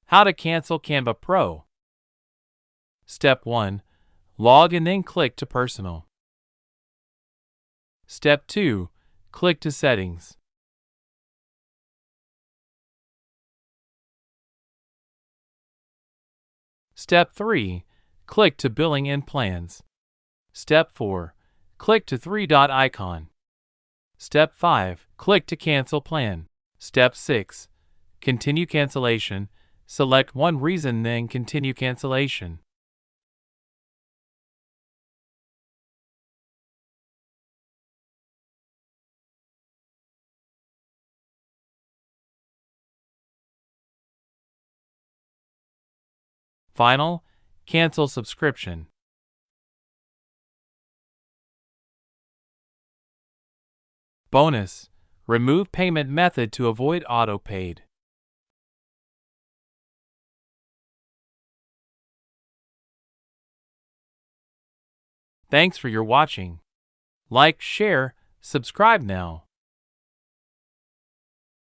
How to cancel Canva Pro. Step 1. Log and then click to Personal. Step 2. Click to Settings. Step 3. Click to Billing and Plans. Step 4. Click to three-dot icon. Step 5. Click to Cancel Plan. Step 6. Continue cancellation. Select one reason, then continue cancellation. Final, cancel subscription. Bonus, remove payment method to avoid auto-paid. Thanks for your watching. Like, share, subscribe now.